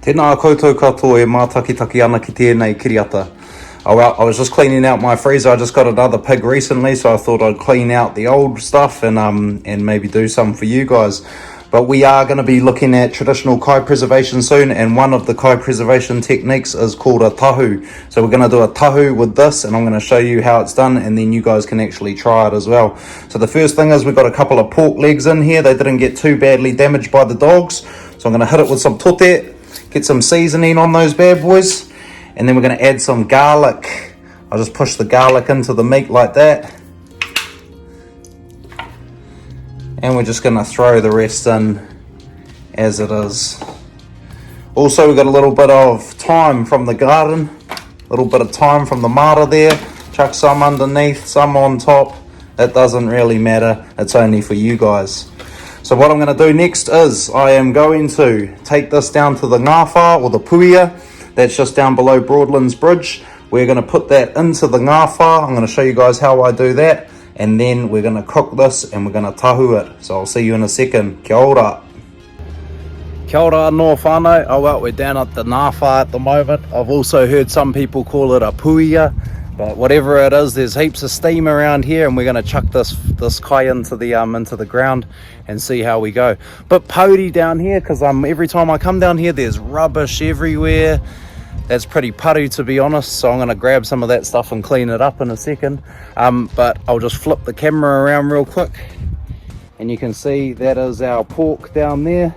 Tēnā koutou katoa e mātakitaki ana ki tēnei kiriata. Oh well, I was just cleaning out my freezer. I just got another pig recently, so I thought I'd clean out the old stuff and maybe do some for you guys. But we are going to be looking at traditional kai preservation soon, and one of the kai preservation techniques is called a tahu. So we're going to do a tahu with this, and I'm going to show you how it's done, and then you guys can actually try it as well. So the first thing is we've got a couple of pork legs in here. They didn't get too badly damaged by the dogs. So I'm going to hit it with some tote, get some seasoning on those bad boys, and then we're going to add some garlic. I'll just push the garlic into the meat like that. And we're just going to throw the rest in as it is. Also, we've got a little bit of thyme from the garden, a little bit of thyme from the mara there. Chuck some underneath, some on top. It doesn't really matter, it's only for you guys. So what I'm going to do next is I am going to take this down to the ngawha or the puia. That's just down below Broadlands Bridge. We're going to put that into the ngawha. I'm going to show you guys how I do that. And then we're going to cook this and we're going to tahu it. So I'll see you in a second. Kia ora. Kia ora no whānau. Oh well, we're down at the ngawha at the moment. I've also heard some people call it a puia. But whatever it is, there's heaps of steam around here, and we're going to chuck this kai into the ground and see how we go. But pody down here, because every time I come down here, there's rubbish everywhere. That's pretty putty, to be honest, so I'm going to grab some of that stuff and clean it up in a second. But I'll just flip the camera around real quick, and you can see that is our pork down there.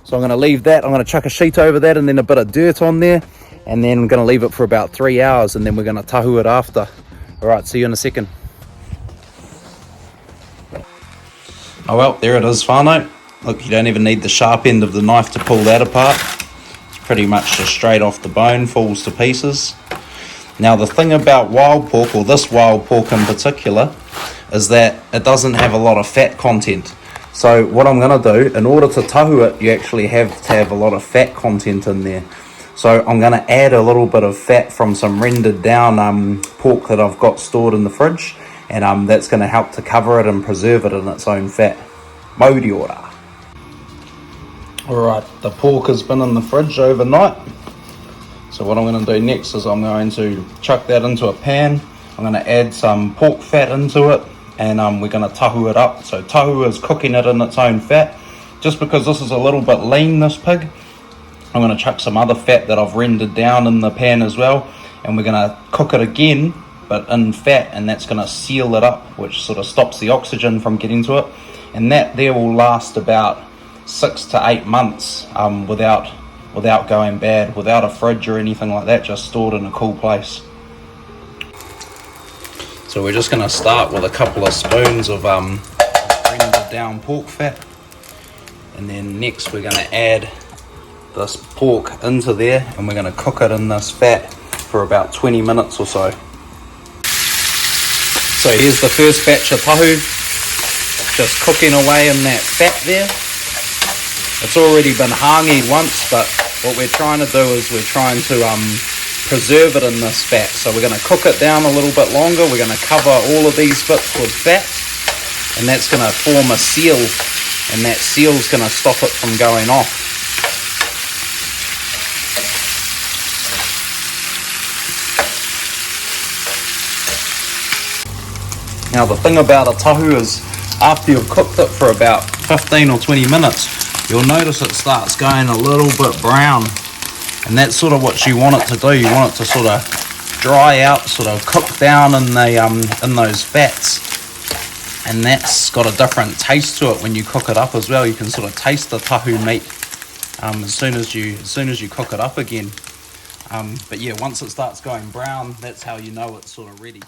So I'm going to leave that. I'm going to chuck a sheet over that and then a bit of dirt on there, and then I'm going to leave it for about 3 hours, and then we're going to tahu it after. All right, see you in a second. Oh well, there it is, whānau. Look, you don't even need the sharp end of the knife to pull that apart. Pretty much just straight off the bone, falls to pieces. Now the thing about wild pork, or this wild pork in particular, is that it doesn't have a lot of fat content. So what I'm going to do, in order to tahu it, you actually have to have a lot of fat content in there. So I'm going to add a little bit of fat from some rendered down pork that I've got stored in the fridge, and that's going to help to cover it and preserve it in its own fat. Mauri ora. Alright, the pork has been in the fridge overnight. So what I'm going to do next is I'm going to chuck that into a pan. I'm going to add some pork fat into it, and we're going to tahu it up. So tahu is cooking it in its own fat. Just because this is a little bit lean, this pig, I'm going to chuck some other fat that I've rendered down in the pan as well. And we're going to cook it again, but in fat, and that's going to seal it up, which sort of stops the oxygen from getting to it. And that there will last about 6 to 8 months without going bad, without a fridge or anything like that, just stored in a cool place. So we're just going to start with a couple of spoons of rendered down pork fat, and then next we're going to add this pork into there, and we're going to cook it in this fat for about 20 minutes or so. So here's the first batch of tahu, just cooking away in that fat there. It's already been hangi once, but what we're trying to do is we're trying to preserve it in this fat. So we're going to cook it down a little bit longer. We're going to cover all of these bits with fat, and that's going to form a seal, and that seal's going to stop it from going off. Now the thing about a tahu is after you've cooked it for about 15 or 20 minutes, you'll notice it starts going a little bit brown, and that's sort of what you want it to do. You want it to sort of dry out, sort of cook down in the in those fats, and that's got a different taste to it when you cook it up as well. You can sort of taste the tahu meat as soon as you cook it up again. But yeah, once it starts going brown, that's how you know it's sort of ready.